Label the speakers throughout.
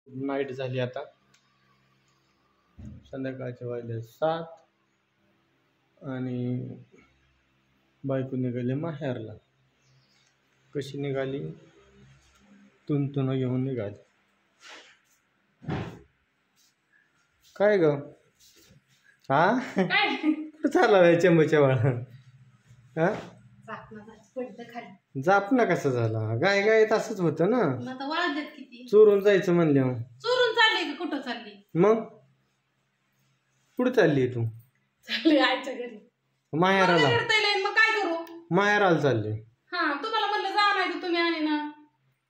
Speaker 1: Night झाली आता, संध्याकाळचे वाजले 7 आणि बायको निघाली माहेरला. कशी निघाली? तुन घेऊन निघाली. काय ग? हा कुठं चालला चंबच्या बाळा? हा जापना कसा झाला? गाय गाय असंच होतं ना. चोरून जायचं म्हणल्यावर
Speaker 2: चोरून चालली का? कुठं चालली?
Speaker 1: मग कुठं चालली तू?
Speaker 2: चालली आईच्या घरी.
Speaker 1: माहेराला?
Speaker 2: मग काय करू?
Speaker 1: माहेराला चालली.
Speaker 2: हा तुम्हाला म्हणलं जा नाही तुम्ही आणि ना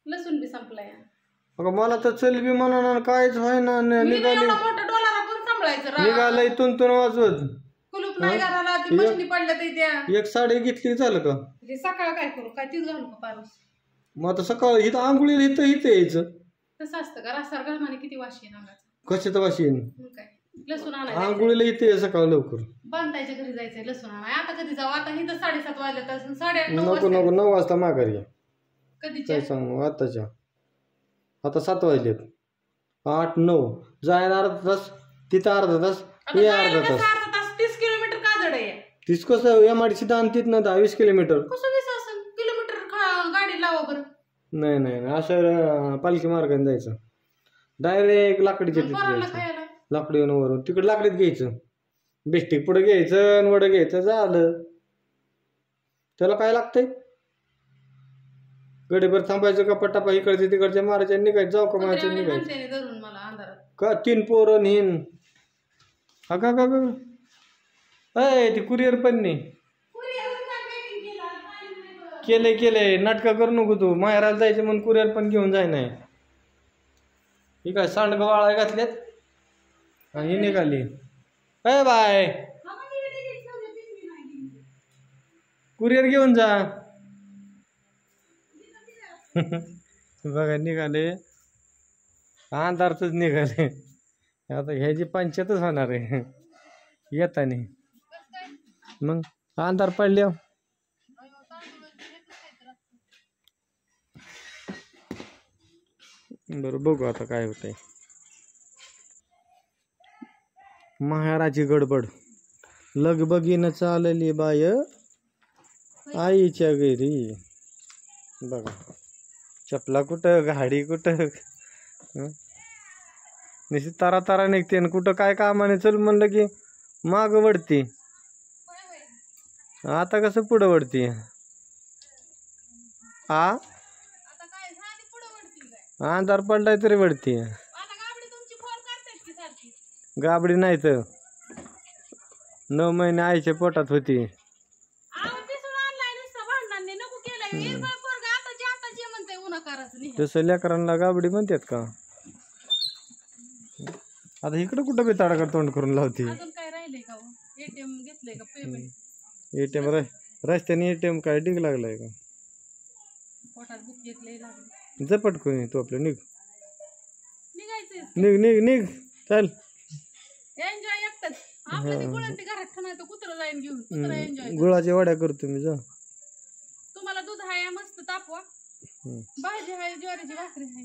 Speaker 2: लसूण बी संपलाय.
Speaker 1: अगं मला तर चल बी म्हणा कायच व्हाय ना. निघाली
Speaker 2: मोठा डोलारा पण सांभाळायचं.
Speaker 1: निघालय तुन वाजवत.
Speaker 2: कुलूप नाही घराला, ती मशनी पडल्या त्या.
Speaker 1: एक साडी घेतली झालं का?
Speaker 2: सकाळ काय करू? काय तीच घालू का पारूस?
Speaker 1: मग आता सकाळ इथं आंघोळीला इथं यायचं.
Speaker 2: तसं असतं का? रस्त्यावर घालमाने किती वाशी आहे नागाचा.
Speaker 1: कशाचं वाशी येईन?
Speaker 2: काय लसूण आणायचं.
Speaker 1: आंघोळीला इथे सकाळ लवकर.
Speaker 2: बांधायच्या घरी जायचंय लसूण आणाय. आता कधी जाऊ? आता इथं 7:30 वाजले तर 8:30
Speaker 1: नको 9 वाजता माघारी या.
Speaker 2: कधी
Speaker 1: काय सांगू आताच्या? आता 7 वाजलेत. 8 9 जायला अर्धा तास, तिथं अर्धा तास, हे अर्धा तास.
Speaker 2: 30 किलोमीटर का जड आहे?
Speaker 1: 30 कसं एमआयडीसी आणतीत ना 10-20 किलोमीटर.
Speaker 2: कसं 20 असेल किलोमीटर गाडी लावा बरं.
Speaker 1: नाही असं पालखी मार्गाने जायचं. डायरेक्ट लाकडीच्या तिथे लाकडी वरून तिकडे लाकडीत घ्यायचं. बेस्टिक पुढे घ्यायचं आणि वडं घ्यायचं झालं. त्याला काय लागतंय? गडीभर थांबायचं का पटापा इकडचे तिकडच्या मारायच्या निघायचं. जाऊ का मारायचं निघायचं का? 3 पोरं हिन अगा ती कुरिअर पण नाही केलंय. नाटकं करू नको तू. माहेराला जायचं म्हणून कुरिअर पण घेऊन जाय नाही. ही काय सांडग वाळा घातल्यात आणि ही निघाली. अय बाय कुरिअर घेऊन जा. बघा निघाले अंधारच निघाले. आता ह्याची पंचायतच होणार आहे येतानी. मग अंधार पडल्या बरं बघू आता काय होतंय. माहेराची गडबड लगबगीनं चालली बाय आईच्या घरी. बघा चपला कुठं, गाडी कुठं, निश्चित तारा निघते आणि कुठं काय कामाने चल म्हणलं की माग वडती. आता कसं पुढं वडती? अंधार पडलाय तरी वडती. गाबडी नाही तर 9 महिने आईच्या पोटात होती. तसं लेकरांना गाबडी म्हणतात का? आता इकडं कुठं बी ताडाकड तोंड करून लावते. एटीएम रस्त्याने एटीएम काय डिग लागलाय का? झपट कोणी तू आपलं निघ चल. गुळाच्या वड्या करतो मी. जा
Speaker 2: तुम्हाला दूध आहे मस्त तापवा. भाजी आहे, ज्वारीची भाकरी आहे.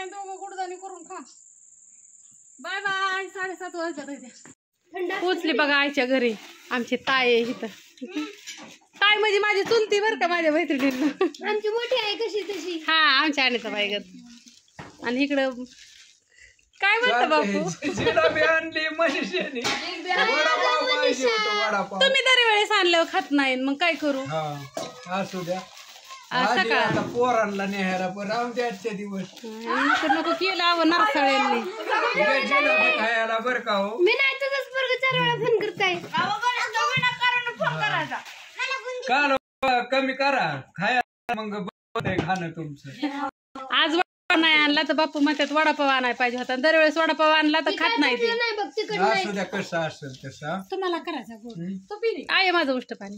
Speaker 2: दोघं गुडदानी करून खा. Bye bye. 7:30 वाजता पोचली बघा आईच्या घरी. आमची ताई आहे इथं. ताई म्हणजे माझी चुलती बरं का माझ्या मैत्रिणींना.
Speaker 3: आमची मोठी आहे कशी तशी.
Speaker 2: हा आमच्या आणीचा बाईगत. आणि इकडं काय म्हणतं बापू? तुम्ही दरवेळेस आणल्यावर खात नाही मग काय करू?
Speaker 4: असू द्या
Speaker 2: सकाळ
Speaker 4: पोरांना न्यायला पण राहून द्या आजच्या दिवस.
Speaker 2: नको केलं नरसाळ्यांनी
Speaker 4: खायला बरं का हो.
Speaker 3: मी नाही तुझंच पोरगं 4 वेळा फोन करताय.
Speaker 4: का कमी करा खाया मग खाणं तुमचं.
Speaker 2: आज नाही आणला तर बापू म्हणतात वडापाव आणायला पाहिजे होता. दरवेळेस वडापाव आणला तर खात नाही ते.
Speaker 4: असू द्या कसं असेल तसं
Speaker 2: तुम्हाला करायचा आहे माझं उष्ट पाणी.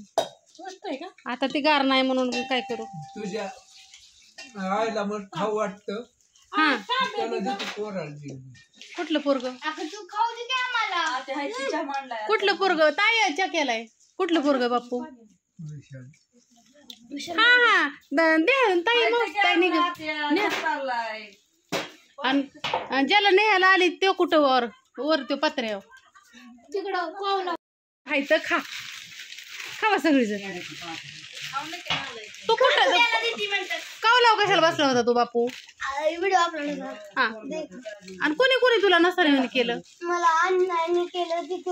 Speaker 2: आता ते गार नाही म्हणून काय करू?
Speaker 4: तुझ्या आईला मग खाऊ वाटतं.
Speaker 2: हा
Speaker 4: पोराला
Speaker 2: कुठलं पोरग? कुठलं पोरग? ताई चा केलाय. कुठलं पोरग बापू? हा दे ताई मावशी ताई निघ आणि ज्याला न्यायला आली तो कुठं वर तो पत्र्यावर
Speaker 3: तिकडं पावला
Speaker 2: हाय तर खावा सगळीजण तू कुठं कावलाव कशाला बसला होता तू बापू
Speaker 3: व्हिडिओ अपलोड
Speaker 2: हा आणि कोणी कोणी तुला नसऱ्याने केलं
Speaker 3: मला ऑनलाईन केलं तिथे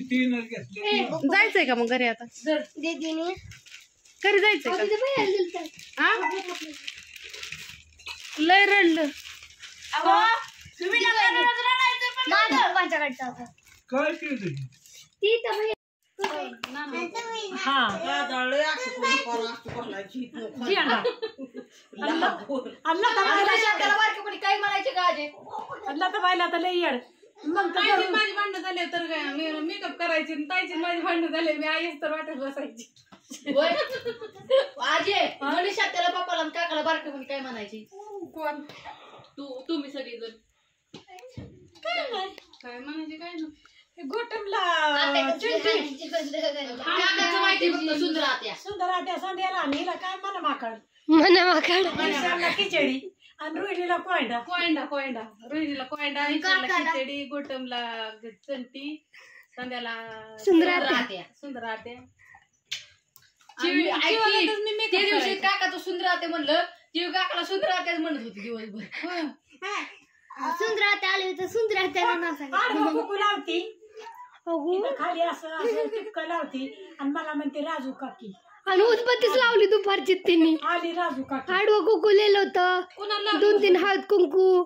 Speaker 4: तीनच घेतले
Speaker 2: जायचंय का मग घरी आता
Speaker 3: दीदीने
Speaker 2: घरी जायचंय का हा लय रडलं
Speaker 3: माझ्याकडचा
Speaker 4: काय केलं
Speaker 3: ती तर
Speaker 2: माझी भांडण झाले तर मेकअप करायची ताईची माझी भांडण झाले मी आईच तर वाटत बसायची
Speaker 5: मनीषा त्याला पप्पाला आणि काकाला बारक्या कोणी काय म्हणायची
Speaker 2: कोण
Speaker 5: तुम्ही सगळी जण
Speaker 2: काय म्हणायचे काय ना
Speaker 5: काकाचं माहिती फक्त सुंदर आत्या
Speaker 6: खिचडी आणि रोहिणीला कोयडा
Speaker 2: कोयंडा रोहिणीला कोयंडा इकडला खिचडी गोटमला चंटी संध्याला
Speaker 3: सुंदर
Speaker 2: सुंदर आत्या
Speaker 5: त्या दिवशी काकाचं सुंदर आत्या म्हणलं जीव काकाला सुंदर आत्याच म्हणत होती दिवसभर
Speaker 3: सुंदरात आले तर सुंदरात
Speaker 6: लावती खाली असं टिपकं लावती आणि मला म्हणते राजू काकी
Speaker 3: आणि उदबत्तीच लावली दुपारची त्यांनी
Speaker 6: आली राजू काकी
Speaker 3: आडवं कुंकू लिहिलं होतं 2-3 हळद कुंकू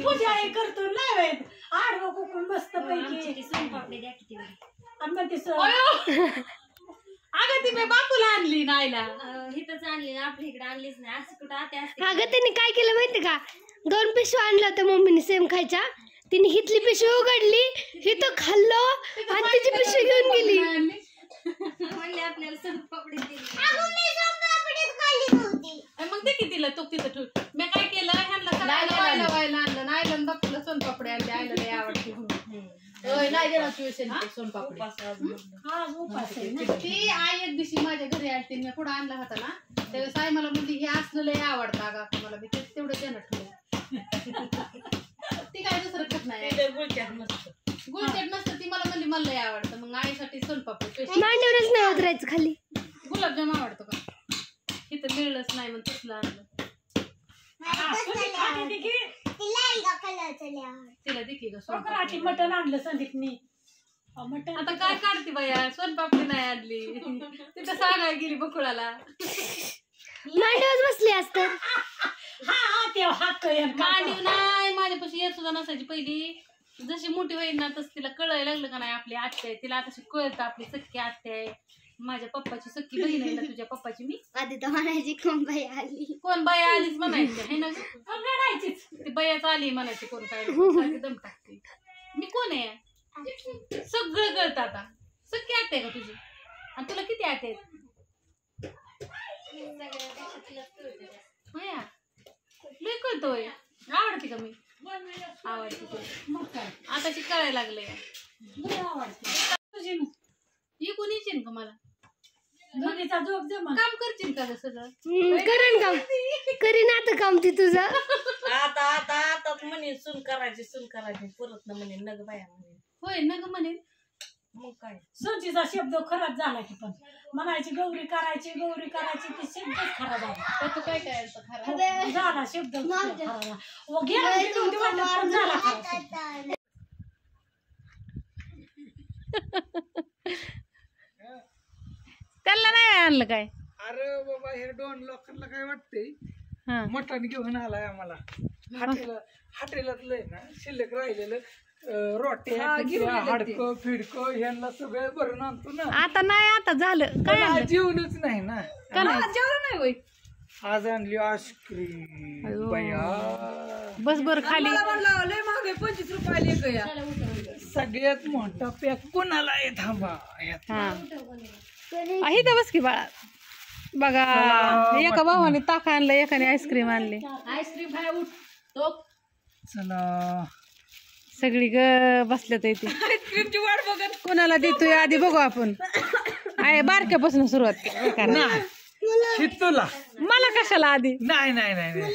Speaker 6: पूजा करतो लावायत आडवं कुकून मस्त पैकी आणि म्हणते
Speaker 2: अगं ती मी बापूला आणली नाहीला
Speaker 5: इथंच आणली आपल्या इकडे आणलीच नाही असं कुठं आत्या असते
Speaker 3: अगं त्यांनी काय केलं माहिती का 2 पिशव्या आणल्या होत्या मम्मीने सेम खायच्या तिने हिथली पिशवी उघडली हिथं खाल्लं आणि तिची पिशवी घेऊन गेली
Speaker 5: म्हणले आपल्याला सोनपापडी दिली
Speaker 2: मग ते किती तिला तो तिथं ठेव मी काय केलं ह्यांना व्हायला आणलं नाही आणलं बापूला सोनपापडी आणली आईला लय आवडते
Speaker 5: नाही देणार सोनपापडी
Speaker 2: ती आई एक दिवशी माझ्या घरी आली मी पुढे आणला होता ना त्यावेळेस आई मला म्हणली हे असलं लय आवडतं अगं मला मी तेवढं देणार ठेवलं ती काय दुसरं खात नाही गुळचट नसतं ती मला म्हणली मला लय आवडतं मग आईसाठी सोनपापडी
Speaker 3: मांडीवरच नाही उतरायचं खाली
Speaker 2: गुलाबजाम आवडतो का इथं मिळलंच नाही मग तसलं आणलं तिला देखील
Speaker 6: कोकराची मटण आणलं संदीपनी मटण
Speaker 2: आता काय काढते बाया सोनपापडी नाही आणली तिथं सांगायला गेली बकुळाला
Speaker 3: मांडीवर बसली असतात
Speaker 2: मांडीव नाही माझ्यापाशी येत सुद्धा नसायची पहिली जशी मोठी होईल ना तसं तिला कळायला लागलं का नाही आपली आत्या आहे तिला आता कळतं आपली सख्खी आत्या आहे माझ्या पप्पाची सख्खी बहीण आहे ना तुझ्या पप्पाची मी
Speaker 3: आधी तर म्हणायची कोण बाई आली
Speaker 2: कोण बाया आलीच म्हणायची आहे ना रडायचीच ती बायाच आली म्हणायची कोण काय सारखी दम टाकते मी कोण आहे सगळं कळतं आता सख्खी आत्या आहे का तुझी आणि तुला किती आत्या आहेत होया लय कळतोय आवडते का मी आवडते आताची कळायला लागले ही कोणी येईन का मला
Speaker 6: दोघीचा जोग जमा
Speaker 2: काम करशील का ग सगळं
Speaker 3: करेन काम करीन आता काम ती तुझं
Speaker 5: आता म्हणे सून करायची परत ना म्हणे नग बाया म्हणे
Speaker 2: होय ना ग म्हणे
Speaker 5: मग काय
Speaker 6: सोचीचा शब्द खराब झाला की पण म्हणायची गौरी करायची ती शब्दच खराब झाला
Speaker 2: तू काय करायचं खरं
Speaker 6: झाला शब्द झाला खराब
Speaker 2: त्याला नाही आणलं काय
Speaker 4: अरे बाबा हे 2 लोकांना काय वाटतंय
Speaker 2: हा
Speaker 4: मटण घेऊन आलाय आम्हाला हॉटेलातलं ना शिल्लक राहिलेलं रोट्या हाडकं फिडकं ह्यांना सगळं भरून आणतो ना
Speaker 2: आता नाही आता झालं काय आणलं
Speaker 4: जेवणच नाही ना
Speaker 2: जेवण नाही होय
Speaker 4: आज आणली आईस्क्रीम बया
Speaker 2: बस बर खाली
Speaker 5: ₹25
Speaker 4: सगळ्यात मोठा पॅक कोणाला आहे थांबा
Speaker 2: हा तर बस की बाळा बघा एका भावाने ताक आणलं एकाने आईस्क्रीम आणली
Speaker 5: आईस्क्रीम खाय उठ तो
Speaker 4: चला
Speaker 2: सगळी ग बसल्यात येते
Speaker 5: आईस्क्रीमची वाट बघत
Speaker 2: कोणाला देतोय आधी बघू आपण आहे बारक्यापासून सुरुवात केली बरं का?
Speaker 4: नाही तुला
Speaker 2: मला कशाला आधी
Speaker 4: नाही नाही नाही नाही.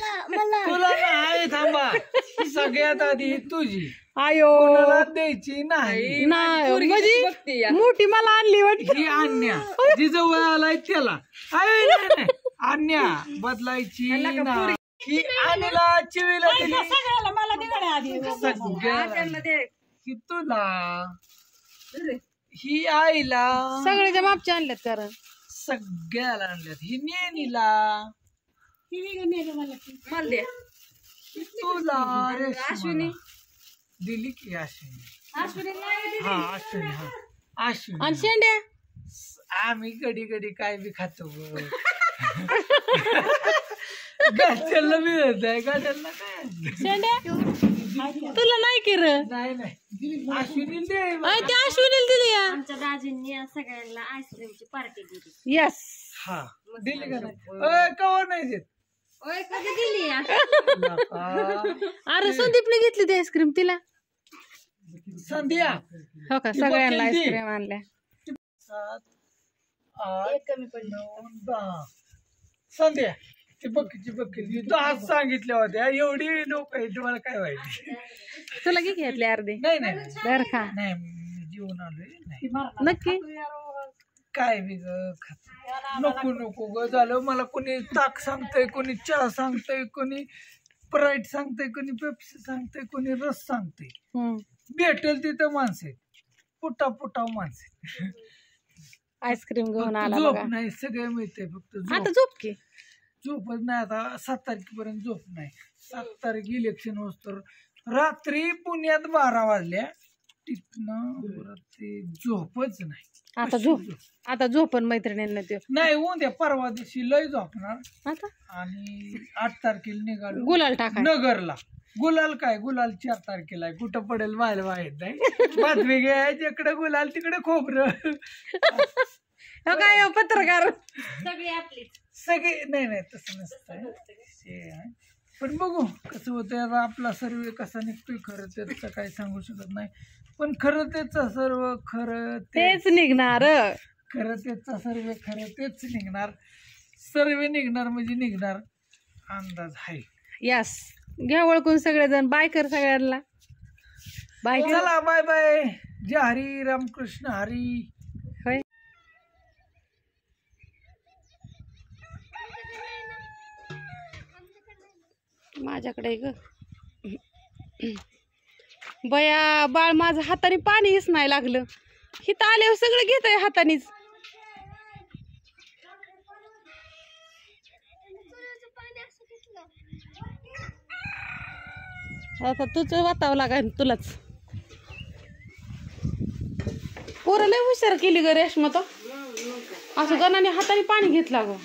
Speaker 4: तुला नाही थांबा ही सगळ्यात आधी तुझी
Speaker 2: आयो
Speaker 4: कोणाला द्यायची नाही.
Speaker 2: नाही म्हणजे मोठी मला आणली वाटत
Speaker 4: ही आणण्या जी जवळ आलाय त्याला आहे नाही नाही आणण्या बदलायची नाही. ही आणला चिवीला दिली
Speaker 6: सगळ्याला मला दिवाळी आधी
Speaker 4: सगळ्याला ही तुला ही आईला
Speaker 2: सगळ्याच्या मापच्या आणल्यात कारण
Speaker 4: सगळ्याला आणल्यात. ही नेनीला
Speaker 6: ही वेगळं नाही मला ती.
Speaker 4: ही तुला अश्विनी दिली की अश्विनी हा अश्विनी हा अश्विनी
Speaker 2: आणि शेंड्या
Speaker 4: आम्ही कधी कधी काय बी खातो गाठ्याला मिळत आहे गाठ्याला काय
Speaker 2: शेंड्या तुला नाही की र
Speaker 4: नाही नाही अश्विनी दे
Speaker 2: त्या अश्विनीला दिली या
Speaker 3: आमच्या दाजींनी सगळ्यांना आईस्क्रीमची पार्टी दिली.
Speaker 2: यस
Speaker 4: हा दिली का नाही कवर नाही देत
Speaker 3: कधी दिली या
Speaker 2: अरे संदीपने घेतली ती आईस्क्रीम तिला
Speaker 4: संध्या
Speaker 2: हो का सगळ्यांना आईस्क्रीम आणल्या
Speaker 4: 7 8 9 10 संध्या ती बक्कीची बक्की 10 सांगितल्या होत्या एवढी लोक आहेत तुम्हाला काय व्हायची
Speaker 2: तुला की घेतली अर्धी
Speaker 4: नाही नाही
Speaker 2: दर खा
Speaker 4: नाही मी जेवण आलोय नाही
Speaker 2: नक्की
Speaker 4: काय बी ग खात नको नको ग झालं मला कोणी ताक सांगतंय कोणी चहा सांगतंय कोणी स्प्राईट सांगतंय कोणी पेप्सी सांगतंय कोणी रस सांगतंय भेटेल तिथं माणसं आहेत पुटाव माणसं
Speaker 2: आईस्क्रीम घेऊन आला
Speaker 4: झोप
Speaker 2: बघा
Speaker 4: नाही सगळं मिळतंय फक्त
Speaker 2: आता
Speaker 4: झोप
Speaker 2: झोप की
Speaker 4: झोपच नाही आता 7 तारखेपर्यंत झोप नाही 7 तारीख इलेक्शन होतं रात्री पुण्यात 12 वाजल्या तिथनं परत ते झोपच नाही
Speaker 2: आता झोपण मैत्रिणींना ते
Speaker 4: नाही उद्या परवा दिवशी लय झोपणार
Speaker 2: आता
Speaker 4: आणि 8 तारखेला निघालो
Speaker 2: गुलाल टाका
Speaker 4: नगरला गुलाल काय गुलाल 4 तारखेला आहे. कुठं पडेल व्हायला माहित नाही बातमी घ्यायची इकडे गुलाल तिकडे खोबरं
Speaker 2: काय पत्रकार
Speaker 3: सगळी आपली
Speaker 4: सगळे नाही तसं नसतं पण बघू कसं होतं आता आपला सर्वे कसा निघतोय खरं त्याचं काही सांगू शकत नाही पण खरं त्याचं सर्व खरं
Speaker 2: तेच निघणार
Speaker 4: खरं त्याचा सर्वे खरं तेच निघणार सर्वे निघणार म्हणजे निघणार अंदाज आहे.
Speaker 2: यस घ्या ओळखून सगळेजण बाय कर सगळ्यांना बाय
Speaker 4: चला बाय बाय जय हरी रामकृष्ण हरी.
Speaker 2: होय माझ्याकडे ग बया बाळ माझं हाताने पाणीच नाही लागलं हिथं आल्यावर सगळं घेत आहे हातानेच आता तुझं वाचावं लागेल तुलाच पोरं लय हुशार केली ग रेशमा तो असं गणाने हाताने पाणी घेतला ग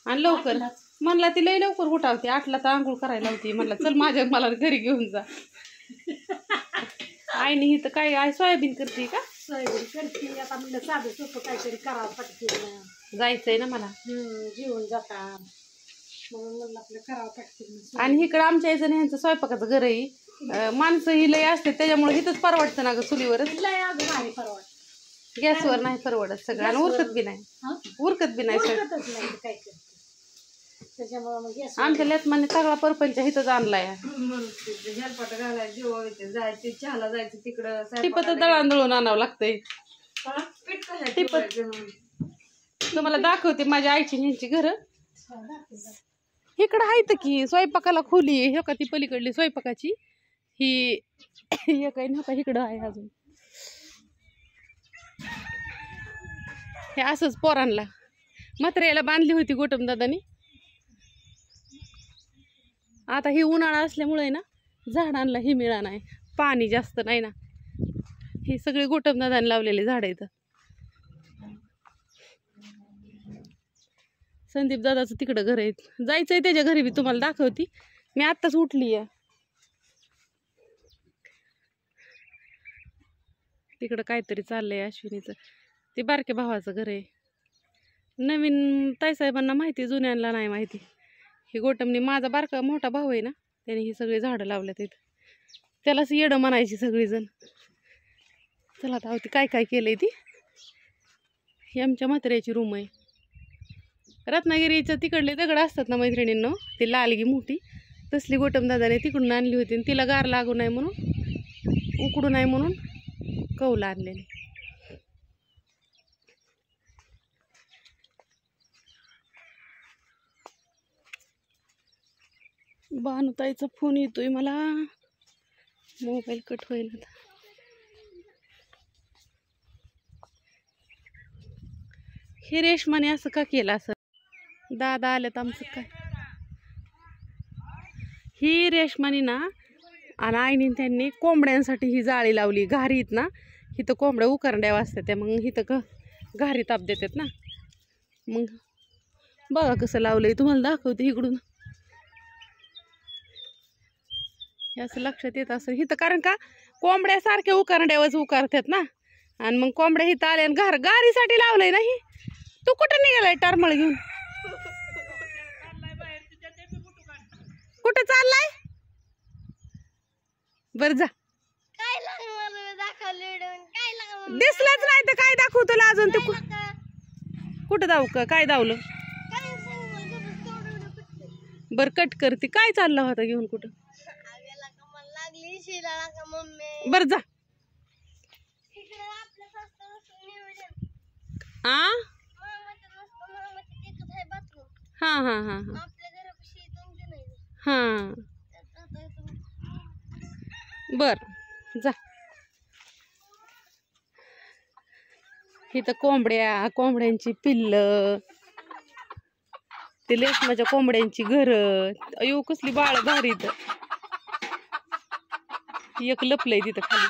Speaker 2: आणि लवकर म्हणला ती लय लवकर उठावते 8ला तर आंघोळ करायला होती म्हणला चल मला घरी घेऊन जा आईने ही तर काय आई सोयाबीन करते का
Speaker 6: सोयाबीन करते आता म्हणलं साधं सोपं काहीतरी करावं पटकन
Speaker 2: जायचंय ना मला
Speaker 6: जेवण जाता म्हणून म्हणलं आपलं करावं पटकन.
Speaker 2: आणि इकडं आमच्या याचं ह्यांचं स्वयंपाकाचं घर आहे माणसं ही लय असते त्याच्यामुळे इथंच परवडतं ना ग चुलीवरच
Speaker 6: लय अजून आहे परवड
Speaker 2: गॅसवर नाही परवडत सगळं आणि उरकत बी नाही सगळं
Speaker 6: उरकतच नाही काय करते त्याच्यामुळे मग गॅस
Speaker 2: आमच्या लेतमाने सगळा परपंच इथंच आणलाय
Speaker 5: जायचं चहाला जायचं तिकडं
Speaker 2: टिपत दळण दळून आणावं लागतंय टिपत तुम्हाला दाखवते माझ्या आईची ह्यांची घर इकडं आहेत की स्वयंपाकाला खोली हे का ती पलीकडली स्वयंपाकाची ही एक आहे ना का इकडं आहे अजून हे असंच पोरांना म्हाताऱ्याला बांधली होती गोटम दादानी आता ही उन्हाळा असल्यामुळे ना झाडांना ही मिळा नाही पाणी जास्त नाही ना ही सगळी गोटम दादाने लावलेली झाडं इथं संदीप दादाचं तिकडं घर आहे जायचंय त्याच्या घरी बी तुम्हाला दाखवती मी आत्ताच उठली आहे तिकडं काहीतरी चाललंय अश्विनीचं ते बारक्या भावाचं घर आहे नवीन ताईसाहेबांना माहिती जुन्यांना नाही माहिती ही गोटमनी माझा बारका मोठा भाऊ आहे ना त्याने ही सगळी झाडं लावल्यात इथं त्यालाच येडं म्हणायची सगळीजण चला आता ती काय काय केलंय ती. ही आमच्या म्हाताऱ्याची रूम आहे. रत्नागिरीचं तिकडले दगड असतात ना मैत्रिणींनो, ती लालगी मोठी तसली गोटम दादाने तिकडून आणली होती आणि तिला गार लागू नाही म्हणून, उकडू नाही म्हणून कौला आणलेली. भानुताईचा फोन येतोय मला, मोबाईल कट होईल आता. हे रेशमाने असं का केलं असं? दादा आल्यात आमचं काय. ही रेशमाने ना आणि आईने त्यांनी कोंबड्यांसाठी ही जाळी लावली. घारीत ना इथं कोंबड्या उकरड्या वाजतात त्या, मग इथं घारी ताप देतात ना. मग बघा कसं लावलंय, तुम्हाला दाखवते इकडून. हे असं लक्षात येत असं इथं, कारण का कोंबड्या सारख्या उकरड्यावरच उकारतात ना. आणि मग कोंबड्या इथं आल्या आणि गारीसाठी लावलंय नाही. तू कुठं निघालाय टरमळ घेऊन? कुठं चाललाय? बर जा. दिसलंच नाही तर काय दाखवू तुला अजून? ते कुठं दाव का काय दावलं? बर कट करते. काय चाललं होता घेऊन कुठं? बर जा. हा हा हा हा हा बर जा. इथं कोंबड्यांची पिल्ल, ते लेसमाच्या कोंबड्यांची घर. अयो कसली बाळ भारी. एक लपलंय तिथं खाली.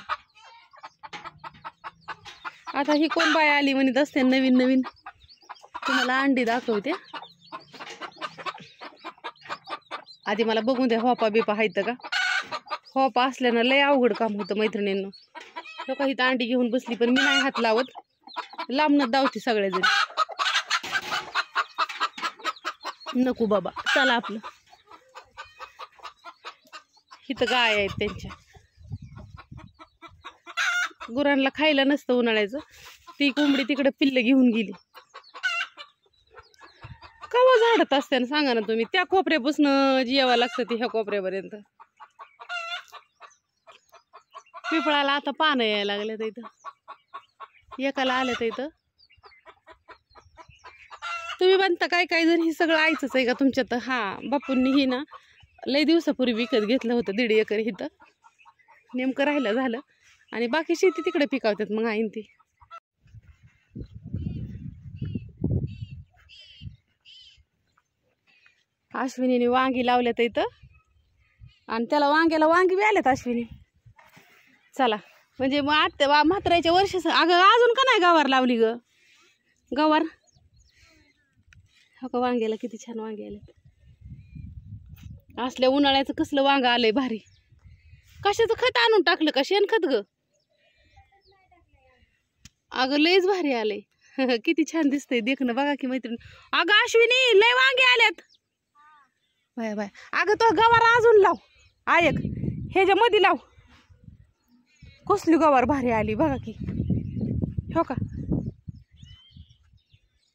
Speaker 2: आता ही कोण बाय आली म्हणत असते नवीन नवीन. तुम्हाला अंडी दाखवते. आधी मला बघून द्या होपा बिपा आहेत का. होपा असल्यानं लय अवघड काम होतं मैत्रिणींना. लोक इथं अंडी घेऊन बसली, पण मी नाही हात लावत, लांबनच धावते सगळेजण. नको बाबा, चला आपलं. इथं गाय आहेत त्यांच्या. गुरांना खायला नसतं उन्हाळ्याचं. ती कोंबडी तिकडे पिल्ल घेऊन गेली. कवा झाडत असते ना सांगा ना तुम्ही. त्या कोपऱ्यापासून जियावं लागतं ते ह्या कोपऱ्यापर्यंत. पिपळाला आता पानं यायला लागले तर इथं. एकाला आले तर इथं. तुम्ही म्हणता काय काय जण ही सगळं आईचंच आहे का तुमच्यात? हा, बापूंनी ही ना लय दिवसापूर्वी विकत घेतलं होतं 1.5 एकर इथं. नेमकं राहिलं झालं. आणि बाकी शेती तिकडे पिकावतात मग आईन ती. अश्विनीने वांगी लावल्यात इथं. आणि त्याला वांग्याला वांगी बी आल्यात अश्विनी. चला म्हणजे मग आता म्हाताऱ्याच्या वर्ष. अगं अजून का नाही गवार लावली ग? गवार हो का. वांग्याला किती छान वांगे आले. असल्या उन्हाळ्याचं कसलं वांग आलंय भारी. कशाचं खत आणून टाकलं का? शेणखत ग. अगं लयच भारी आलंय. किती छान दिसतंय देखणं. बघा की मैत्रीण. अगं अश्विनी लय वांगे आल्यात. Bye bye. अगं तो गवार अजून लाव. ऐक ह्याच्या मध्ये लाव. कसली गवार भारी आली बघा की. हो का.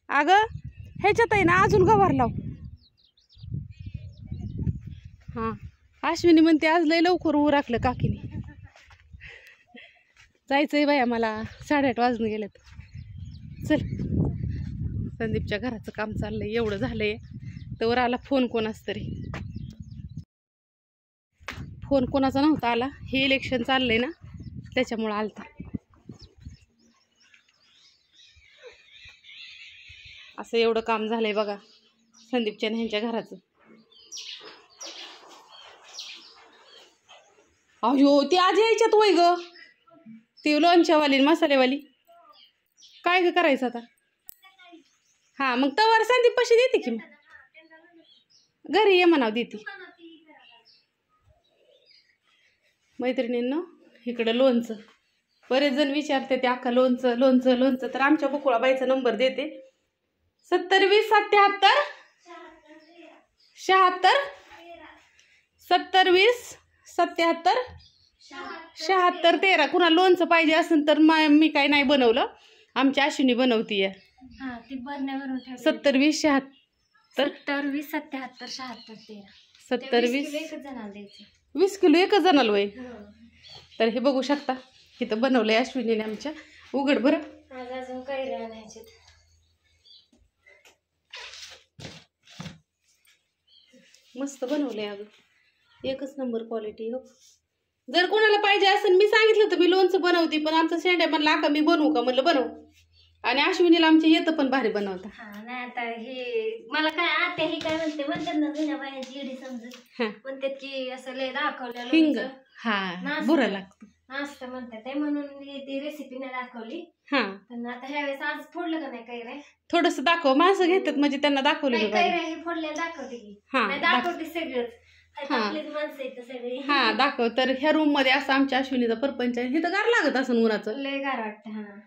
Speaker 2: अगं ह्याच्यात आहे ना अजून गवार लाव. हा अश्विनी म्हणते आज लय लवकर उराकलं काकीने. जायचंय बाया मला. 8:30 वाजून गेलेत. चल संदीपच्या घराचं काम चाललंय. एवढं झालंय तर आला फोन कोणाच तरी. फोन कोणाचा नव्हता आला. हे इलेक्शन चाललंय ना त्याच्यामुळं आलता. असं एवढं काम झालंय बघा संदीपच्या ह्यांच्या घराचं. अयो ती आज यायच्यात वय ग. ती लोणच्यावाली मसालेवाली. काय ग करायचं आता? हा मग तवर संदीप पैसे देते की मग घरी ये म्हणाव देते. मैत्रिणींना इकडं लोणचं. बरेच जण विचारते ते अख्खा लोणचं लोणचं लोणचं. तर आमच्या बकुळाबाईचा नंबर देते. 70 20 77 76 70 20 77 76 13 कुणा लोणचं पाहिजे असेल तर मी काही नाही बनवलं. आमची अश्विनी बनवतीये.
Speaker 3: हा ती बरण्यावरून
Speaker 2: 70 20 76
Speaker 3: 70 20 77 76 13
Speaker 2: 70 20
Speaker 3: एकच जणांना द्यायचं.
Speaker 2: 20 किलो एकच जणाला वय. तर हे बघू शकता इथं बनवलंय अश्विनीने आमच्या. उघड बरं.
Speaker 3: आज अजून कैरी आणायचे.
Speaker 2: मस्त बनवलंय अगं. एकच नंबर क्वालिटी हो. जर कोणाला पाहिजे असेल मी सांगितलं होतं मी लोणचं बनवते पण आमचा शेंड्या म्हणला का मी बनवू का म्हणलं बनव. आणि अश्विनीला आमच्या येतं पण भारी बनवता.
Speaker 3: हा नाही आता हे मला काय आत्या ही काय म्हणतात ना जुन्या बायांची येडी समजत म्हणतात की असं लय दाखवलेलं
Speaker 2: हिंग हा बुरा लागतो
Speaker 3: असं म्हणतात ते म्हणून मी ती रेसिपी नाही दाखवली.
Speaker 2: हा
Speaker 3: पण आता ह्यावेळेस आज फोडलं का नाही कैऱ्या
Speaker 2: थोडस दाखव. माणसं घेतात म्हणजे त्यांना दाखवलं
Speaker 3: नाही
Speaker 2: की भारी.
Speaker 3: कैऱ्या हे फोडलेलं दाखवते की
Speaker 2: हा,
Speaker 3: नाही दाखवते सगळंच. आता
Speaker 2: हा.
Speaker 3: आपलीच माणसं आहेत सगळी.
Speaker 2: हा दाखव. तर ह्या रूम मध्ये असं आमच्या अश्विनीचा परपंच आहे. इथं गार लागत असं उन्हाचं.
Speaker 3: लय गार वाटतं. हा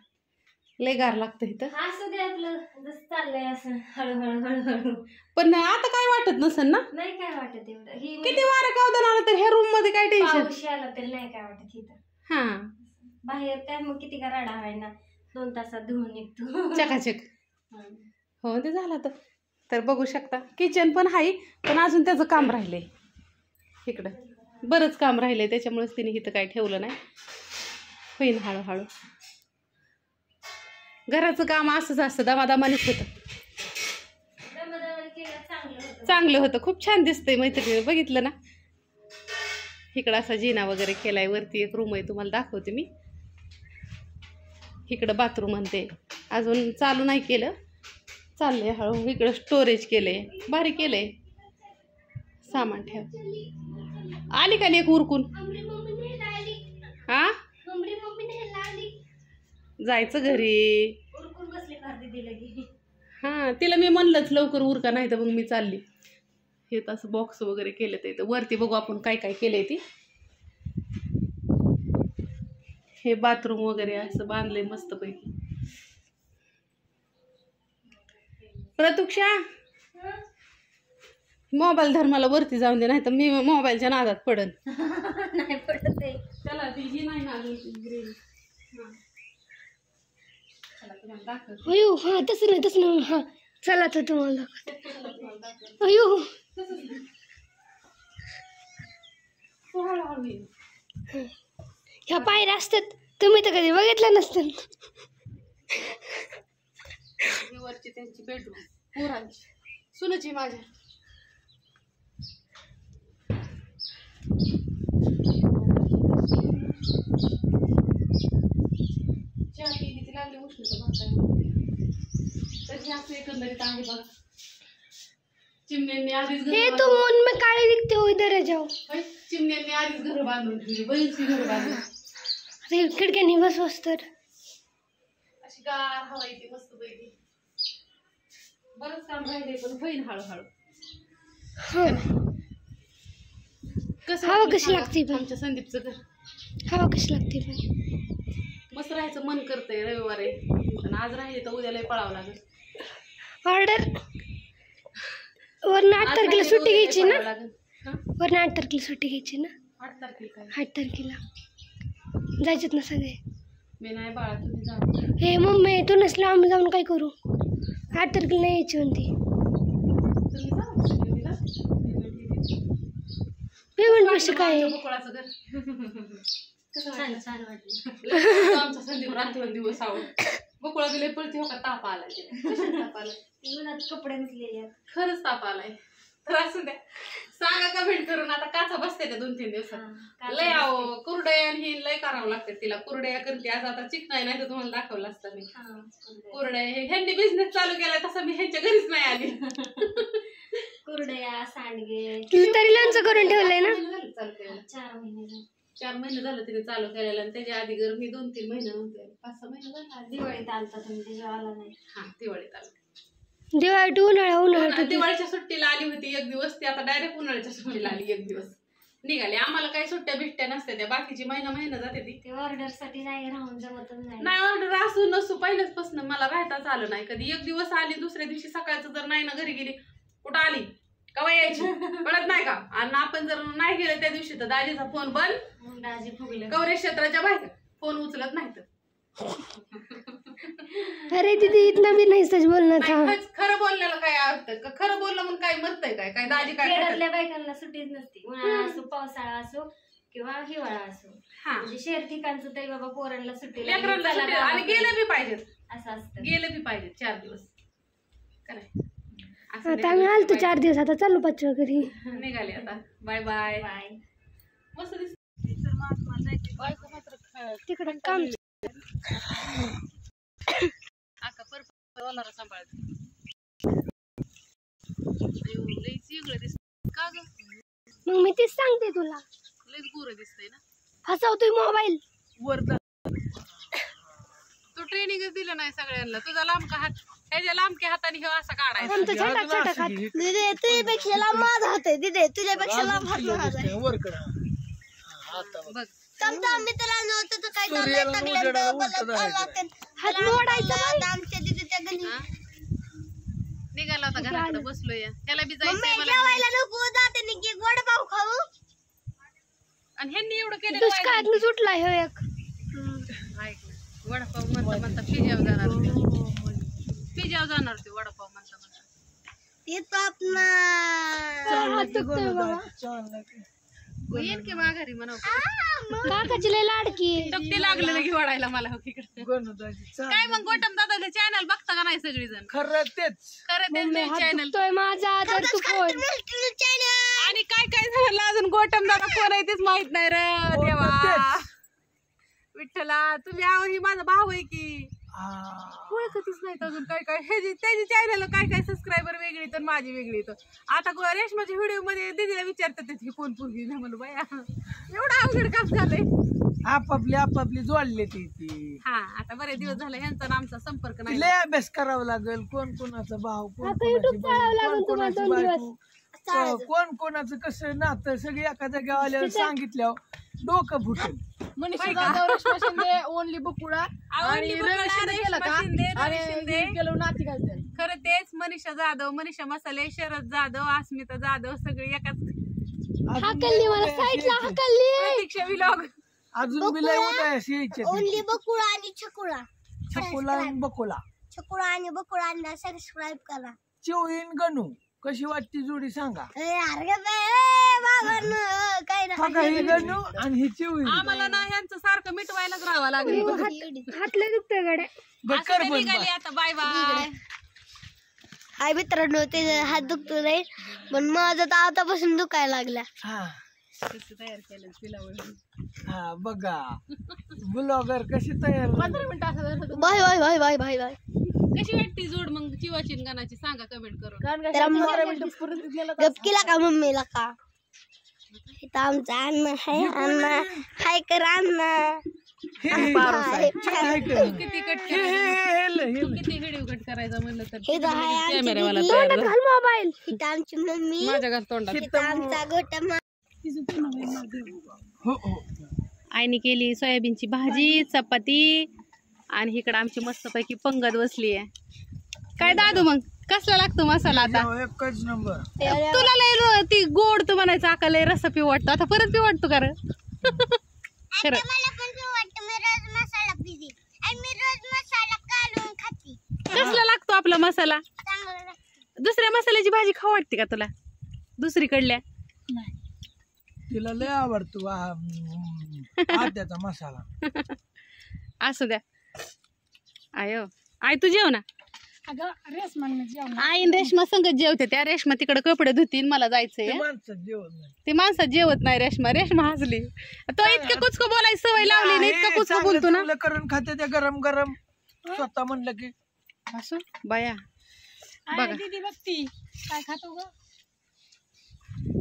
Speaker 2: लय गार लागतं इथं.
Speaker 3: असं दे आपलं जसं चाललंय असं हळूहळू हळूहळू.
Speaker 2: पण आता काय वाटत नसेल ना.
Speaker 3: नाही काय वाटत एवढं. ही
Speaker 2: किती वारं कावदान आलं तर ह्या रूम मध्ये काय टेन्शन.
Speaker 3: पाऊस आला तरी नाही काय वाटत इथं.
Speaker 2: हा
Speaker 3: बाहेर काय मग किती का राडा आहे ना 2 तासात धुवून निघतो.
Speaker 2: चकाचक. हो ते झालं तर बघू शकता किचन पण आहे पण अजून त्याचं काम राहिलंय. इकडं बरंच काम राहिलंय त्याच्यामुळेच तिने इथं काही ठेवलं नाही. होईन हळूहळू. घराचं काम असंच असतं दमादमानेच होतं. चांगलं होतं. खूप छान दिसतंय मैत्रिणी बघितलं ना. इकडं असा जिना वगैरे केलाय. वरती एक रूम आहे तुम्हाला दाखवते मी. इकडं बाथरूम म्हणते अजून चालू नाही केलं चाललंय हळू. इकडं स्टोरेज केलंय भारी केलंय. सामान ठेव. आली का एक उरकून. हा जायचं घरी.
Speaker 3: उरकून बसले गर्दी दिलं की.
Speaker 2: हा तिला मी म्हणलंच लवकर उरका नाही तर मग मी चालली. हे तसं बॉक्स वगैरे केलं ते वरती बघू आपण काय काय केलंय ती. हे बाथरूम वगैरे असं बांधलंय मस्त पैकी. प्रतुक्षा मोबाईल धर्माला वरती जाऊन दे नाही तर मी मोबाईलच्या नादात पडन.
Speaker 3: नाही पडत आहे.
Speaker 2: चला ती ही नाही ना
Speaker 3: अयो हा तसं नाही हा चला तर तुम्हाला. अयो ह्या पायऱ्या असतात तुम्ही तर कधी बघितलं नसतं.
Speaker 2: वरची त्यांची बेडरूम पोरांची सुनची माझ्या. चहा पिली ती लागली उष्णता तर हे असं एकंदरीत आहे बघा. चिमण्यांनी आधीच
Speaker 3: हे तो मन में काळे दिखते हो इधर जाओ.
Speaker 2: चिमण्यांनी आधीच घर बांधून ठेवली. बरीचशी घर बांधून.
Speaker 3: अरे खिडक्याने बस तर
Speaker 2: अशी गार हवा येते मस्त पैकी. बरंच काम राहिले पण होईल हळूहळू.
Speaker 3: हवा कशी लागते पण.
Speaker 2: आमच्या संदीपचं घर.
Speaker 3: हवा कशी लागते पण.
Speaker 2: मस्त राहायचं मन करतंय. रविवार आहे पण आज राहिले तर उद्याला पळावं लागेल.
Speaker 3: ऑर्डर वरनं 8 तारखेला सुट्टी घ्यायची ना. वरनं 8 तारखेला सुट्टी घ्यायची ना.
Speaker 2: 8 तारखेला काय
Speaker 3: 8 तारखेला जायचेत ना सगळे.
Speaker 2: मी नाही बाळा तुम्ही जा.
Speaker 3: हे मम्मी तू नसलं आम्ही जाऊन काय करू. 8 तारखेला नाही यायची म्हणते.
Speaker 2: तुम्ही जा.
Speaker 3: पेमेंट कशी काय
Speaker 2: बकुळाचं घर कसं वाटलं.
Speaker 3: छान वाटलं.
Speaker 2: आमचा संदीप रात्रंदिवस आवड. बकुळा गेले पळते हो का ताप आलाय. ताप आलाय.
Speaker 3: कपडे घातलेले
Speaker 2: खरंच ताप आलाय. तर असू द्या सांगा कमेंट करून. आता काचा बसते त्या 2-3 दिवसात. लय आहो कुरडया ही लय करावं लागते तिला. कुरडया करते आज. आता चिकनाय नाही तर तुम्हाला दाखवलं असतं मी. कुरडया ह्यांनी बिझनेस चालू केलाय तसा मी ह्यांच्या घरीच नाही आली.
Speaker 3: कुरडया सांडगे तरी लोणचं करून ठेवलंय ना.
Speaker 2: 4 महिने झालं तिने चालू केलेलं. आणि त्याच्या आधी घर मी 2-3 महिने नव्हते. 5-6 महिने झाले.
Speaker 3: दिवाळीत आलता तुम्ही आला नाही.
Speaker 2: हा दिवाळीत आलं.
Speaker 3: दिवाळी उन्हाळा
Speaker 2: दिवाळीच्या सुट्टीला आली होती एक दिवस. ती आता डायरेक्ट उन्हाळ्याच्या सुट्टीला आली एक दिवस निघाली. आम्हाला काही सुट्ट्या बिट्ट्या नसत्या त्या. बाकीची महिना जाते ती.
Speaker 3: ऑर्डर साठी नाही राहून जमतच
Speaker 2: नाही. ऑर्डर असू नसू पहिल्याचपासून मला राहताच आलं नाही कधी. एक दिवस आली दुसऱ्या दिवशी सकाळचं जर नाही ना घरी गेली कुठं आली कवा यायची कळत नाही का? आणि आपण जर नाही गेलं त्या दिवशी तर दाजीचा फोन बंद,
Speaker 5: दाजी फुगले.
Speaker 2: कवरे क्षेत्राच्या बाहेर फोन उचलत नाही तर.
Speaker 3: अरे दीदी इतना भी नहीं सच बोलना था.
Speaker 2: खरं बोलण्याला काय अर्थ? खरं बोललं म्हणून काय म्हणतंय काय? काय दाजी काय करतात?
Speaker 5: खेड्यातल्या बायकांना सुट्टीच नसती. उन्हाळा असो, पावसाळा असो किंवा हिवाळा असो.
Speaker 2: हा
Speaker 5: म्हणजे शहर ठिकाणचं तरी बाबा पोरांना सुट्टी
Speaker 2: लेकरांना सुट्टी आणि गेलं बी पाहिजेत,
Speaker 5: असं असतं.
Speaker 2: गेलं बी पाहिजे 4 दिवस. काय असं
Speaker 3: आता आम्ही आलतो 4 दिवस, आता चालू 5व्या घरी.
Speaker 2: निघाले आता. Bye bye.
Speaker 5: बाय.
Speaker 2: मस्त दिसत.
Speaker 3: तिकडे काम
Speaker 2: आका परत सांभाळत लईच वेगळं दिसत का ग?
Speaker 3: मग मी तेच सांगते तुला,
Speaker 2: लईच गोरं दिसतंय ना.
Speaker 3: फसवतोय मोबाईल.
Speaker 4: वर
Speaker 2: तू ट्रेनिंगच दिलं नाही सगळ्यांना. तुझा लांबका हात ह्याच्या लांबक्या हाताने हे असा काढायचा.
Speaker 3: आमचं छोटा छोटा खात. दीदी तुझ्यापेक्षा लांब माझा हात आहे. दीदी तुझ्यापेक्षा लांब हात माझा आहे.
Speaker 4: वर करा.
Speaker 2: बघ
Speaker 3: समजा आम्ही त्याला नव्हतं तर काय
Speaker 4: सूर्याला उजेडाला उलटं धरायचं.
Speaker 3: हात मोडायचा. आमच्या दीदीच्या घरी
Speaker 2: निघाला होता घराकडे बसलोय. त्याला बी जायचंय मला.
Speaker 3: जेवायला नको जाते की गोड पाव खाऊ.
Speaker 2: आणि ह्यांनी एवढं केलं
Speaker 3: दुष्काळात सुटला ह्यो एक.
Speaker 2: ऐक ना, वडापाव म्हणता म्हणता पिज्जावर जाणार होते. पिज्जावर जाणार होते वडापाव म्हणता म्हणता.
Speaker 3: येतो आपला हात दुखतोय बाबा.
Speaker 2: येईन की माघारी म्हणावं.
Speaker 3: काकाची लय लाडकी आहे.
Speaker 2: टक्के लागलेलं की वाढायला मला हो तिकडे. काय मग गोटम दादा चॅनल बघता का नाही सगळीजण?
Speaker 4: खरं तेच
Speaker 2: खरं ते चॅनल.
Speaker 3: दुखतोय माझा तर तू कोण?
Speaker 2: आणि काय काय झालं अजून गोटम दादा कोण आहे तेच माहित नाही रे देवा. विठ्ठला तुम्ही आहो, ही माझा भाऊ आहे की. ओळखतच नाहीत अजून. काय काय त्याची चॅनल काय काय सबस्क्रायबर वेगळी तर माझी वेगळी. तर आता रेशमाच्या व्हिडिओ मध्ये दीदीला विचारतात ही कोण पोरगी नाही म्हणून बाया. एवढं अवघड काम झालंय.
Speaker 4: आपापली जोडले ती.
Speaker 2: हा आता बरेच दिवस झाले ह्यांचा आणि आमचा संपर्क नाही.
Speaker 4: लय अभ्यास करावा लागेल. कोण कोणाचा भाऊ, कोण
Speaker 3: आता YouTube चालवावं लागेल तुम्हाला 2 दिवस.
Speaker 4: कोण कोणाचं कसं नातं सगळी एका जागेवर आल्यावर सांगितल्यावर डोकं फुटेल.
Speaker 2: मनीषा जाधव, रेश्मा शिंदे, ओनली बुकुडा आणि रवी शिंदे गेला का? आणि गेलो नाती काय खरं तेच मनीषा जाधव, मनीषा मसाले, शरद जाधव, अस्मिता जाधव सगळी एकाच.
Speaker 3: हाकलली मला साईडला हाकलली.
Speaker 2: प्रतीक्षा व्लॉग.
Speaker 4: अजून बी लय उदयास यायचे.
Speaker 3: ओनली बकुळा आणि छकुळा.
Speaker 4: छकुला आणि बकुला.
Speaker 3: छकुळा आणि बकुळांना सबस्क्राईब करा.
Speaker 4: चिवईन गणू कशी वाटती जोडी सांगा.
Speaker 3: काय
Speaker 4: ही गणू आणि ही चिवईन.
Speaker 2: आम्हाला ना ह्यांचं सारखं मिटवायलाच राहावं लागेल.
Speaker 3: हातले दुखतोय गड्या.
Speaker 4: बकर पण
Speaker 2: निघाली आता. Bye bye.
Speaker 3: हाय मित्रांनो, ते हात दुखतो नाही पण माझा तर आतापासून दुखायला लागला.
Speaker 2: तयार केलं पिलावळ.
Speaker 4: हा बघा ब्लॉगर कशी तयार.
Speaker 2: 15 मिनिटं
Speaker 3: bye bye bye bye bye bye.
Speaker 2: कशी वाटते जोड मग चिवाची आणि गाण्याची सांगा कमेंट करून.
Speaker 3: गप केला का मम्मीला का? इथं आमचा अण्णा हाय. अण्णा हाय कर अण्णा.
Speaker 2: किती कट किती व्हिडिओ कट करायचा म्हणलं तर कॅमेरावाला
Speaker 3: मोबाईल. इथं आमची मम्मी,
Speaker 2: माझ्या घरात तोंडात.
Speaker 3: इथं आमचा गोटा.
Speaker 2: आईने केली सोयाबीनची भाजी, चपाती आणि इकडे आमची मस्तपैकी पंगत बसली आहे. काय दादू मग कसला लागतो मसाला आता?
Speaker 4: एकच नंबर.
Speaker 2: तुला लय ती गोड तू म्हणायचं आका लय रस्सा पिऊ वाटतो. आता परत पिऊ वाटतो का? खरं कसला लागतो आपला मसाला? दुसऱ्या मसाल्याची भाजी खाऊ वाटते का तुला दुसरीकडल्या?
Speaker 4: तिला लय आवडतो आद्याचा मसाला.
Speaker 2: असू द्या. आयो आई तू जेव ना. आई रेश्मा संगत जेवते. त्या रेश्मा तिकडे कपडे धुतीन, मला जायचंय. ते माणसात जेवत नाही रेश्मा. रेश्मा हसली. तो इतकं कुचकं बोलायची सवय लावली नाही. इतकं कुचकं बोलतो ना.
Speaker 4: करून खाते त्या गरम गरम स्वतः म्हणलं की
Speaker 2: असं बाया बघा.
Speaker 6: दीदी बघती काय खातो ग?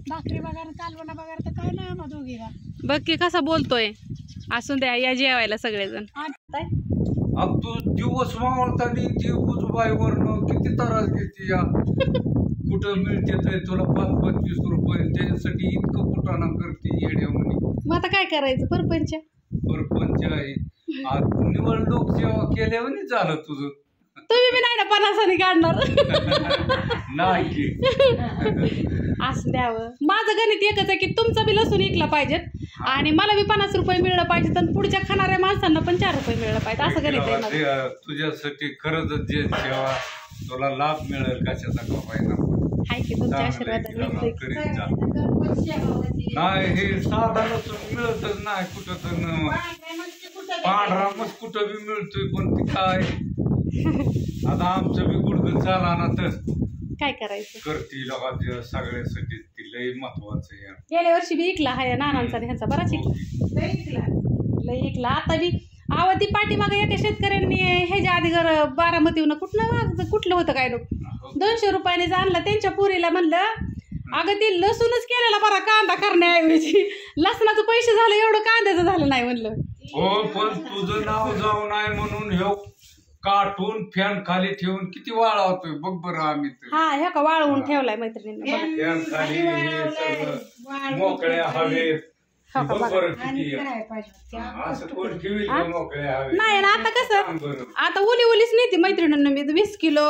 Speaker 6: भाकरी वगैरे कालवणा वगैरे तर काय नाही आम्हा दोघीला.
Speaker 2: बघ की कसा बोलतोय. असून द्या या जेवायला सगळेजण.
Speaker 7: अब तू दिवस मावळताना जीव बुजबाईवरनं किती त्रास घेते या. कुठं मिळते तुला 5-25 रुपये त्याच्यासाठी इतकं कुटाणा करते येड्यामध्ये.
Speaker 2: मग आता काय करायचं? परपंच
Speaker 7: आहे. आज निवडणूक सेवा केल्यावर झालं तुझं.
Speaker 2: तुम्ही बी नाही ना 50 काढणार
Speaker 7: नाही
Speaker 2: असं द्यावं. माझं गणित एकच आहे की तुमचं बी लसूण विकला पाहिजेत आणि मला बी 50 रुपये मिळलं पाहिजे तर पुढच्या खाणाऱ्या माणसांना पण 4 रुपये मिळलं पाहिजे. असं गणित आहे माझं.
Speaker 7: तुझ्यासाठी खरंच जे सेवा तुला लाभ मिळेल कशाचा का पाहिजे
Speaker 2: हाय की तुमच्या आशीर्वादाने निघतंय.
Speaker 7: करीत जा. नाही हे साधा लसूण मिळतच नाही कुठं तर पांढरा मस्त कुठं बी मिळतोय पण ती काय आता आमचं बी गुडघं चाला ना तर
Speaker 2: काय करायचं.
Speaker 7: करती लोकांच्या सगळ्यासाठी ती लई महत्वाचं आहे.
Speaker 2: गेल्या वर्षी बी इकला हाय नानांचा ह्यांचा बराच इकला लई इकला. आता बी ती पाठीमागे एका शेतकऱ्यांनी ह्याच्या आधी बारामतीहून कुठलं होतं काय लोक 200 रुपयाने आणलं. त्यांच्या पुरीला म्हणलं अगं ती लसूणच केलेला बरा कांदा करण्याऐवजी लसणाचं पैसे झालं एवढं कांद्याचं झालं नाही म्हणलं.
Speaker 7: हो पण तुझं नाव जाऊ नाही म्हणून हे काटून फॅन खाली ठेवून किती वाळवतोय बघ बरं आम्ही तर.
Speaker 2: हा ह्या का वाळवून ठेवलाय मैत्रिणींना.
Speaker 7: फॅन खाली हे सगळं मोकळ्या हवेत बघ बरं किती असं कोण ठेवी मोकळ्या हवेत
Speaker 2: नाही ना. आता कसं आता ओलीच नेते मैत्रिणींना मी 20 किलो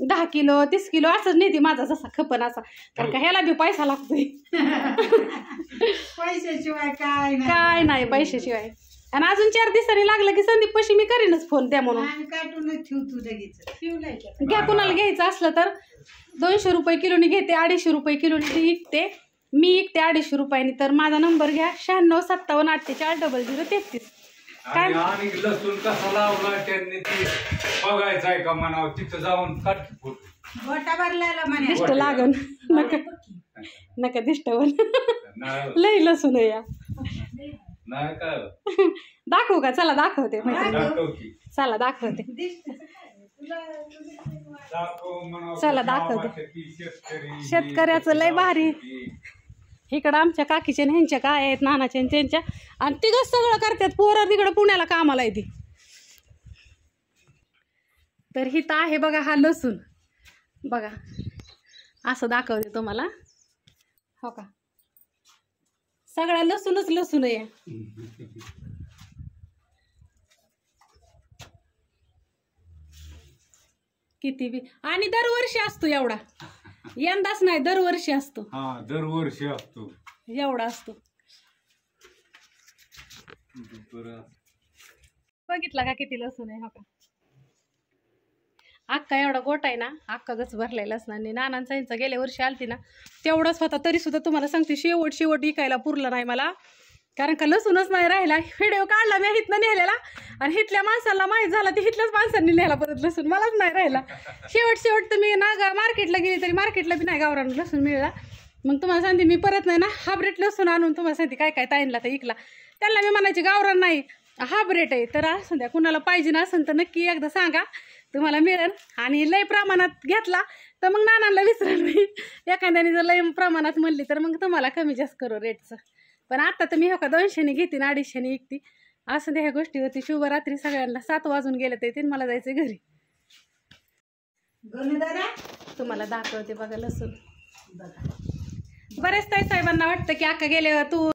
Speaker 2: 10 किलो 30 किलो असंच नेते माझा जसा खपन असा. कारण का ह्याला बी पैसा लागतोय
Speaker 6: पैशाशिवाय
Speaker 2: काय नाही पैशाशिवाय. आणि अजून 4 दिवसांनी लागलं की संदीप पशी मी करीनच फोन त्या म्हणून.
Speaker 6: काटूनच ठेवतो लगेच
Speaker 2: घ्या कुणाला घ्यायचं असलं तर 200 रुपये किलोनी घेते 250 रुपये किलोनी विकते मी विकते 250 रुपयानी. तर माझा नंबर घ्या 9657484033.
Speaker 7: आणि लसूण कसा लावला त्यांनी ते बघायचं आहे का म्हणावं तिथं जाऊन काट
Speaker 6: गोटा भरलेला म्हणे
Speaker 2: दिष्ट लागन नका दिष्टवन लई लसूण आहे या.
Speaker 7: नाही काय
Speaker 2: दाखवू का. चला दाखवते
Speaker 7: दाखव की.
Speaker 2: चला दाखवते. चला दाखवते. शेतकऱ्याचं लय भारी. इकडं आमच्या काकीच्या ह्यांच्या काय आहेत नानाच्या त्यांच्या आणि तिघं सगळं करतात. पोरं तिकडं पुण्याला कामाला येते. तर हिथं आहे बघा हा लसूण बघा असं दाखवते तुम्हाला. हो का सगळा लसूणच लसूण आहे. किती बी आणि दरवर्षी असतो एवढा यंदाच नाही दरवर्षी असतो.
Speaker 7: हा दरवर्षी असतो
Speaker 2: एवढा असतो. बघितला का किती लसूण आहे. हो का अक्का एवढा गोटा आहे ना. अक्का गच भरलाय लसणाने. नानांचा यांचा गेल्या वर्षी आलती ना तेवढाच होता. तरी सुद्धा तुम्हाला सांगते शेवट इकायला पुरला नाही मला. कारण का लसूणच नाही राहिला. व्हिडिओ काढला मी हिथनं नेलेला आणि हिथल्या माणसाला माहीत झाला ते हिथल्याच माणसांनी नेला परत लसूण. मलाच नाही राहिला. शेवट तर मी ना मार्केटला गेली तरी मार्केटला बी नाही गावरान लसूण मिळाला. मग तुम्हाला सांगते मी परत नाही ना हायब्रिड लसूण आणून तुम्हाला सांगते काय ताईनला तर इकला. त्यांना मी म्हणायची गावरान नाही हायब्रिड आहे. तर असं द्या कुणाला पाहिजे ना असेल तर नक्की एकदा सांगा तुम्हाला मिळेल. आणि लय प्रमाणात घेतला तर मग नानांना विचारेल मी. एखाद्याने जर लय प्रमाणात म्हणली तर मग तुम्हाला कमी जास्त करू रेटचं. पण आता तर मी हो का 200 घेते 250 विकते. असं ह्या गोष्टी होती. शुभरात्री सगळ्यांना. 7 वाजून गेले ते मला जायचं घरी. तुम्हाला दाखवते बघा लसूण. बरेच ताई साहेबांना वाटतं की अक्का गेले तू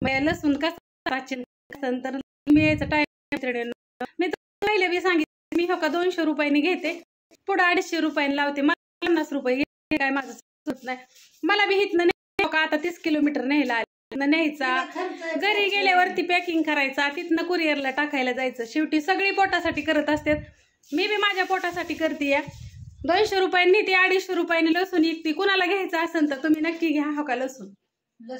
Speaker 2: लसूण कसं तर मी यायचं टाइम मी पहिले बी सांगितलं मी हो का 200 रुपयाने घेते पुढं 250 रुपयाने लावते. मला 50 रुपये घेते काय माझं होत नाही. मला बी हिथनं नाही का आता 30 किलोमीटर न्यायचा घरी गेल्यावरती पॅकिंग करायचा तिथनं कुरिअरला टाकायला जायचं. शेवटी सगळी पोटासाठी करत असतात. मी बी माझ्या पोटासाठी करते. 200 रुपयांनी ते 250 रुपयांनी लसूण विकते. कुणाला घ्यायचं असेल तर तुम्ही नक्की घ्या. हो का लसूण हा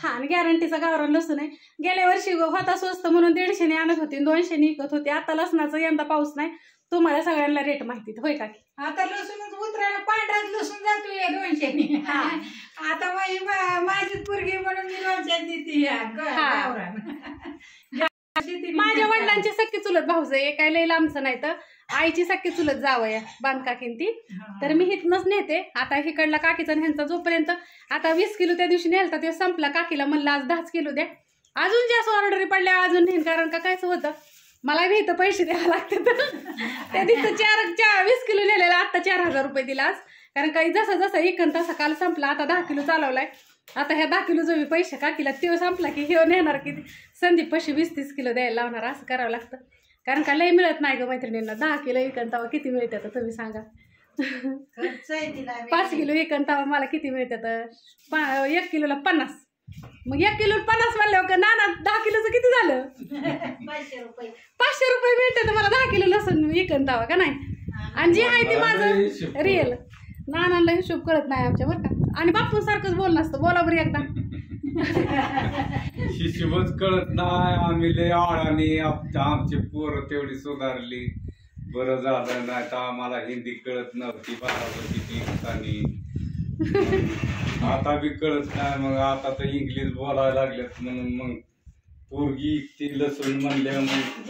Speaker 2: आणि गॅरंटीचा गावरान लसूण आहे. गेल्या वर्षी होता स्वस्त म्हणून 150 आणत होते 200 विकत होते. आता लसणाचा यंदा पाऊस नाही. तुम्हाला सगळ्यांना रेट माहिती होय का.
Speaker 6: आता लसूणच उतरायला पांढराच लसूण जातो 200. आता माझी पोरगी म्हणून मी 200 देते.
Speaker 2: माझ्या वडिलांची सख्खी चुलत भाऊज आहे. काय लय लांबचं नाही तर आईची सख्खी चुलत जावं बांधकाकीन ती. तर मी हिथनच नेते. आता हिकडला काकीचा ह्यांचा जोपर्यंत आता 20 किलो त्या दिवशी नेलता ते संपला. काकीला म्हणलं आज 10 किलो द्या. अजून जास्त ऑर्डरी पडल्या अजून नेन. कारण का कायच होतं मला बी इथं पैसे द्यावे लागतात. त्या दिवशी 20 किलो नेलेला. आता 4000 रुपये दिला आज. कारण काही जसं जसं इकन तसा काल संपला. आता 10 किलो चालवलाय. आता ह्या 10 किलो जो मी पैसे काकीला तो संपला की हे नेणार की संदीप पैसे 20-30 किलो द्यायला लावणार. असं करावं लागतं. कारण का लय मिळत नाही ग मैत्रिणींना. 10 किलो इकन तवा किती मिळतात तुम्ही सांगा. 5 किलो इकन तवा मला किती मिळतात? 1 किलोला 50. मग 1 किलो 50 म्हणल्यावर नाना 10 किलोचं किती झालं? 500 रुपये मिळतात मला 10 किलो लसूण इकन तवा का नाही. आणि जे आहे ते माझं रिअल. नानांना हिशोब कळत नाही आमच्या बरं का. आणि बापू सारखंच बोलणं असतं. बोला बरं एकदा.
Speaker 7: हिशोबच कळत नाही. आम्ही लय आळाने आमची पोरं तेवढी सुधारली. बरं झालं नाही तर आम्हाला हिंदी कळत नव्हती 12 ठिकाणी. आता बी कळत नाही. मग आता तर इंग्लिश बोलायला लागलेत म्हणून मग पोरगी ती लसूण म्हणल्या मग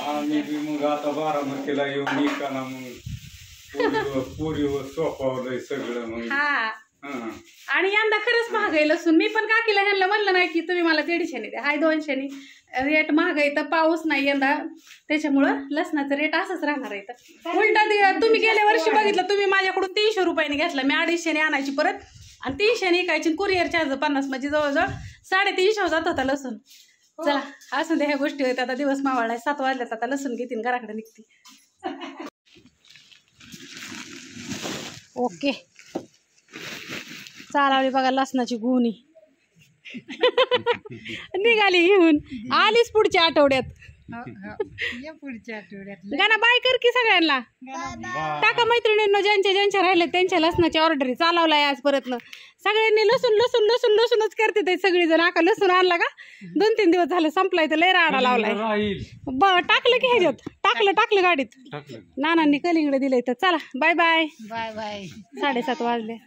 Speaker 7: आम्ही बी मग आता बारामतीला येऊन एकाना मग पोरीवर सोपवलंय सगळं. मग
Speaker 2: आणि यंदा खरंच महागाई लसूण. मी पण काकीला ह्यांना म्हणलं नाही की तुम्ही मला 150 द्या. हाय 200 रेट महागाई तर पाऊस नाही यंदा त्याच्यामुळं लसणाचं रेट असंच राहणार आहे. तर उलटा तुम्ही गेल्या वर्षी बघितलं तुम्ही माझ्याकडून 300 रुपयाने घेतला. मी 250 आणायची परत आणि 300 विकायची. कुरिअर चार्ज 50 म्हणजे जवळजवळ 350 जात होता लसूण. चला असं ह्या गोष्टी होत्या. आता दिवस मावळलाय 7 वाजल्यात. आता लसूण घेतील घराकडे निघते. ओके चालावली बघा लसणाची गुणी. निघाली घेऊन. आलीच पुढच्या आठवड्यात.
Speaker 6: पुढच्या आठवड्यात
Speaker 2: गाणं बाय कर की सगळ्यांना. टाका मैत्रिणींनो ज्यांच्या राहिले त्यांच्या लसणाची ऑर्डर चालवलाय आज परत. सगळ्यांनी लसूणच करते ते सगळीजण. आका लसूण आणला का 2-3 दिवस झालं संपलाय तर लय राडा लावलाय. टाकलं की ह्याच्यात टाकलं गाडीत. नानांनी कलिंगड दिलंय. तर चला बाय बाय. 7:30 वाजले.